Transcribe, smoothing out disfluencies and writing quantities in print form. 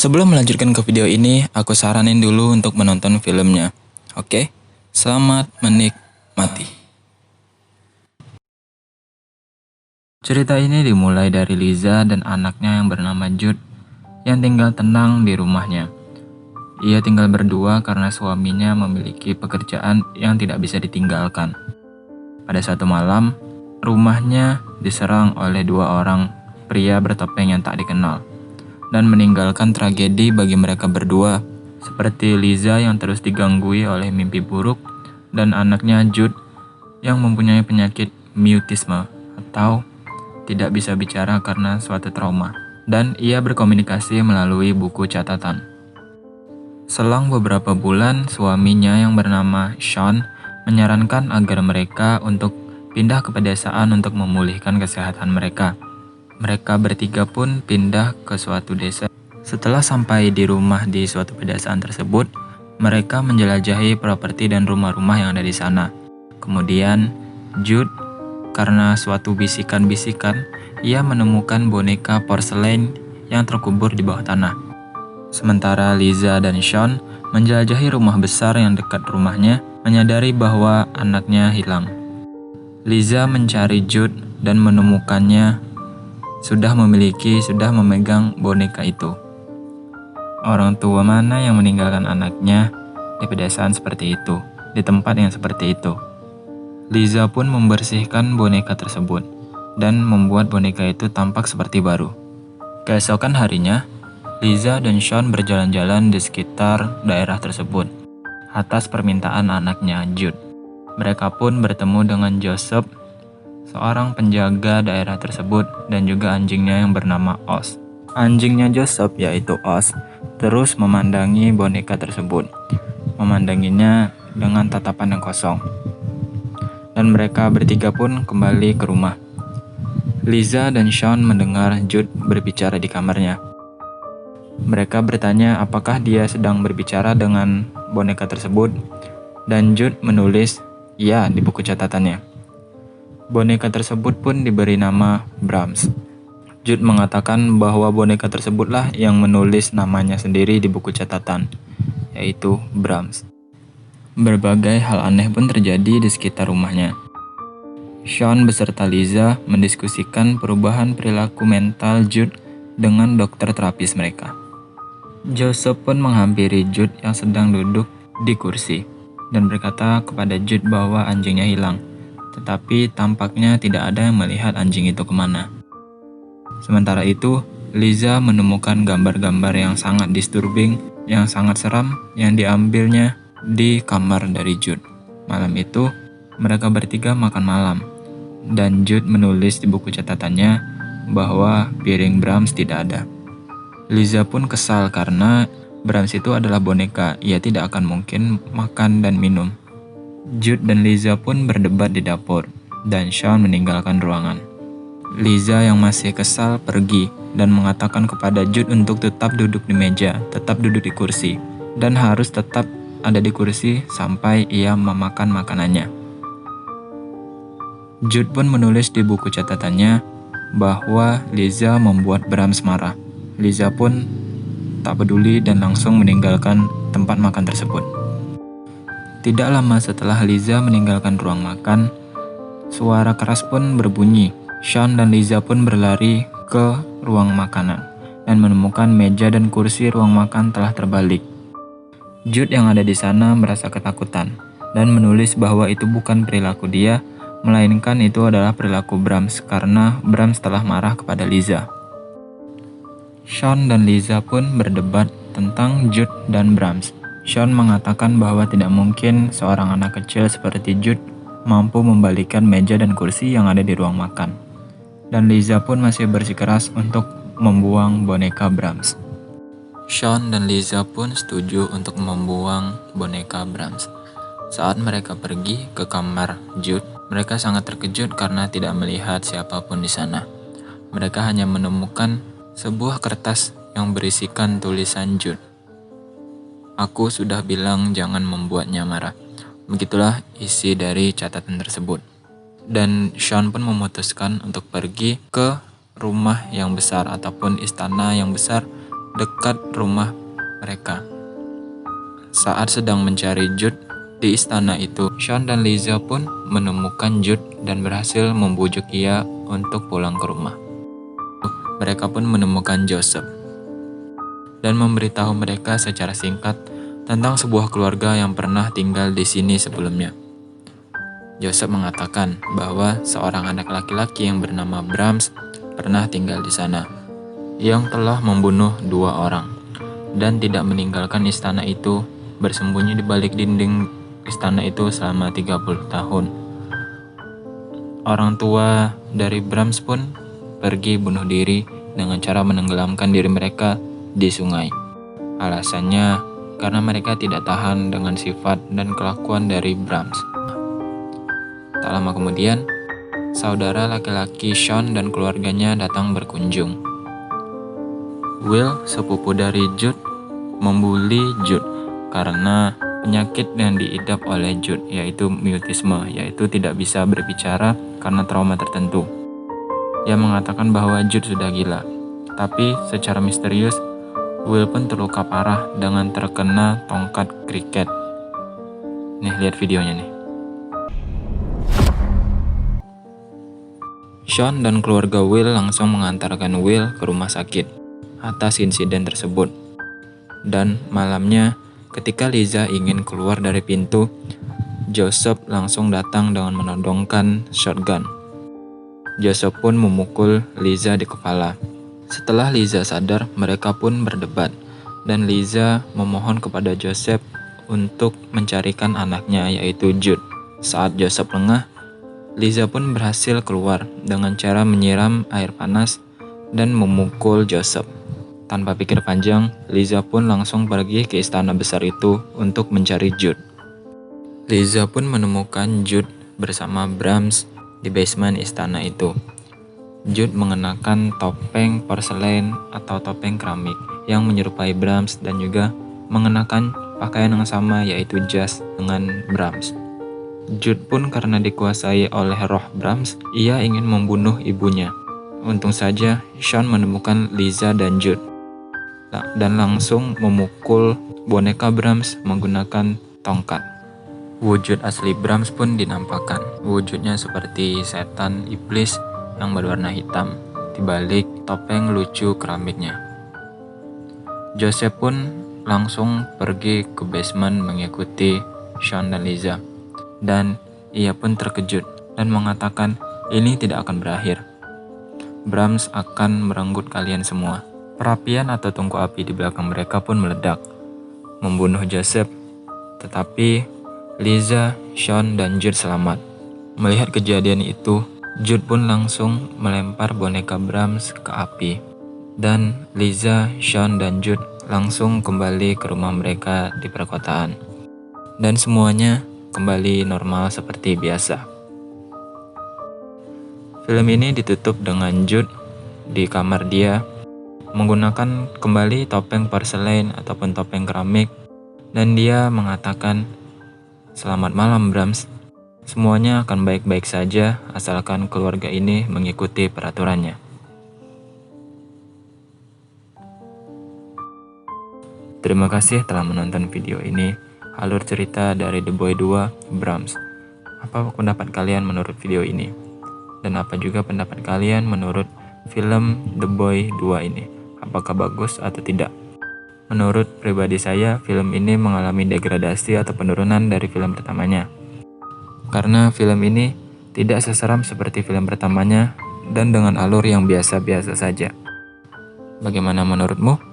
Sebelum melanjutkan ke video ini, aku saranin dulu untuk menonton filmnya. Oke? Selamat menikmati. Cerita ini dimulai dari Liza dan anaknya yang bernama Jude yang tinggal tenang di rumahnya. Ia tinggal berdua karena suaminya memiliki pekerjaan yang tidak bisa ditinggalkan. Pada suatu malam, rumahnya diserang oleh dua orang pria bertopeng yang tak dikenal dan meninggalkan tragedi bagi mereka berdua, seperti Liza yang terus diganggui oleh mimpi buruk dan anaknya Jude yang mempunyai penyakit mutisme atau tidak bisa bicara karena suatu trauma, dan ia berkomunikasi melalui buku catatan. Selang beberapa bulan, suaminya yang bernama Sean menyarankan agar mereka untuk pindah ke pedesaan untuk memulihkan kesehatan mereka. Mereka bertiga pun pindah ke suatu desa. Setelah sampai di rumah di suatu pedesaan tersebut, mereka menjelajahi properti dan rumah-rumah yang ada di sana. Kemudian, Jude, karena suatu bisikan-bisikan, ia menemukan boneka porselen yang terkubur di bawah tanah. Sementara Liza dan Sean menjelajahi rumah besar yang dekat rumahnya, menyadari bahwa anaknya hilang. Liza mencari Jude dan menemukannya sudah memegang boneka itu. Orang tua mana yang meninggalkan anaknya di pedesaan seperti itu, di tempat yang seperti itu? Liza pun membersihkan boneka tersebut dan membuat boneka itu tampak seperti baru. Keesokan harinya, Liza dan Sean berjalan-jalan di sekitar daerah tersebut atas permintaan anaknya Jude. Mereka pun bertemu dengan Joseph, seorang penjaga daerah tersebut, dan juga anjingnya yang bernama Oz. Anjingnya Joseph, yaitu Oz, terus memandangi boneka tersebut, memandanginya dengan tatapan yang kosong. Dan mereka bertiga pun kembali ke rumah. Liza dan Sean mendengar Jude berbicara di kamarnya. Mereka bertanya apakah dia sedang berbicara dengan boneka tersebut, dan Jude menulis "ya" di buku catatannya. Boneka tersebut pun diberi nama Brahms. Jude mengatakan bahwa boneka tersebutlah yang menulis namanya sendiri di buku catatan, yaitu Brahms. Berbagai hal aneh pun terjadi di sekitar rumahnya. Sean beserta Liza mendiskusikan perubahan perilaku mental Jude dengan dokter terapis mereka. Joseph pun menghampiri Jude yang sedang duduk di kursi dan berkata kepada Jude bahwa anjingnya hilang. Tetapi tampaknya tidak ada yang melihat anjing itu kemana. Sementara itu, Liza menemukan gambar-gambar yang sangat disturbing, yang sangat seram, yang diambilnya di kamar dari Jude. Malam itu, mereka bertiga makan malam, dan Jude menulis di buku catatannya bahwa piring Brahms tidak ada. Liza pun kesal karena Brahms itu adalah boneka, ia tidak akan mungkin makan dan minum. Jude dan Liza pun berdebat di dapur, dan Sean meninggalkan ruangan. Liza yang masih kesal pergi dan mengatakan kepada Jude untuk tetap duduk di meja, tetap duduk di kursi, dan harus tetap ada di kursi sampai ia memakan makanannya. Jude pun menulis di buku catatannya bahwa Liza membuat Brahms marah. Liza pun tak peduli dan langsung meninggalkan tempat makan tersebut. Tidak lama setelah Liza meninggalkan ruang makan, suara keras pun berbunyi. Sean dan Liza pun berlari ke ruang makanan dan menemukan meja dan kursi ruang makan telah terbalik. Jude yang ada di sana merasa ketakutan dan menulis bahwa itu bukan perilaku dia, melainkan itu adalah perilaku Brahms karena Brahms telah marah kepada Liza. Sean dan Liza pun berdebat tentang Jude dan Brahms. Sean mengatakan bahwa tidak mungkin seorang anak kecil seperti Jude mampu membalikkan meja dan kursi yang ada di ruang makan. Dan Liza pun masih bersikeras untuk membuang boneka Brahms. Sean dan Liza pun setuju untuk membuang boneka Brahms. Saat mereka pergi ke kamar Jude, mereka sangat terkejut karena tidak melihat siapapun di sana. Mereka hanya menemukan sebuah kertas yang berisikan tulisan Jude. "Aku sudah bilang jangan membuatnya marah." Begitulah isi dari catatan tersebut. Dan Sean pun memutuskan untuk pergi ke rumah yang besar ataupun istana yang besar dekat rumah mereka. Saat sedang mencari Jude di istana itu, Sean dan Liza pun menemukan Jude dan berhasil membujuk ia untuk pulang ke rumah. Mereka pun menemukan Joseph dan memberitahu mereka secara singkat tentang sebuah keluarga yang pernah tinggal di sini sebelumnya. Joseph mengatakan bahwa seorang anak laki-laki yang bernama Brahms pernah tinggal di sana, yang telah membunuh 2 orang dan tidak meninggalkan istana itu, bersembunyi di balik dinding istana itu selama 30 tahun. Orang tua dari Brahms pun pergi bunuh diri dengan cara menenggelamkan diri mereka di sungai. Alasannya karena mereka tidak tahan dengan sifat dan kelakuan dari Brahms. Tak lama kemudian, saudara laki-laki Sean dan keluarganya datang berkunjung. Will, sepupu dari Jude, membuli Jude karena penyakit yang diidap oleh Jude, yaitu mutisme, yaitu tidak bisa berbicara karena trauma tertentu. Ia mengatakan bahwa Jude sudah gila, tapi secara misterius, Will pun terluka parah dengan terkena tongkat kriket. Nih, lihat videonya nih. Sean dan keluarga Will langsung mengantarkan Will ke rumah sakit atas insiden tersebut. Dan malamnya, ketika Liza ingin keluar dari pintu, Joseph langsung datang dengan menodongkan shotgun. Joseph pun memukul Liza di kepala. Setelah Liza sadar, mereka pun berdebat, dan Liza memohon kepada Joseph untuk mencarikan anaknya, yaitu Jude. Saat Joseph lengah, Liza pun berhasil keluar dengan cara menyiram air panas dan memukul Joseph. Tanpa pikir panjang, Liza pun langsung pergi ke istana besar itu untuk mencari Jude. Liza pun menemukan Jude bersama Brahms di basement istana itu. Jude mengenakan topeng porselen atau topeng keramik yang menyerupai Brahms dan juga mengenakan pakaian yang sama, yaitu jas dengan Brahms. Jude pun karena dikuasai oleh roh Brahms, ia ingin membunuh ibunya. Untung saja Sean menemukan Liza dan Jude dan langsung memukul boneka Brahms menggunakan tongkat. Wujud asli Brahms pun dinampakkan. Wujudnya seperti setan iblis yang berwarna hitam di balik topeng lucu keramiknya. Joseph pun langsung pergi ke basement mengikuti Sean dan Liza. Dan ia pun terkejut dan mengatakan ini tidak akan berakhir. Brahms akan merenggut kalian semua. Perapian atau tungku api di belakang mereka pun meledak, membunuh Joseph. Tetapi Liza, Sean, dan Jude selamat. Melihat kejadian itu, Jude pun langsung melempar boneka Brahms ke api. Dan Liza, Sean, dan Jude langsung kembali ke rumah mereka di perkotaan. Dan semuanya kembali normal seperti biasa. Film ini ditutup dengan Jude di kamar dia menggunakan kembali topeng porselen ataupun topeng keramik, dan dia mengatakan, "Selamat malam Brahms, semuanya akan baik-baik saja asalkan keluarga ini mengikuti peraturannya." Terima kasih telah menonton video ini. Alur cerita dari The Boy 2, Brahms. Apa pendapat kalian menurut video ini? Dan apa juga pendapat kalian menurut film The Boy 2 ini? Apakah bagus atau tidak? Menurut pribadi saya, film ini mengalami degradasi atau penurunan dari film pertamanya. Karena film ini tidak seseram seperti film pertamanya dan dengan alur yang biasa-biasa saja. Bagaimana menurutmu?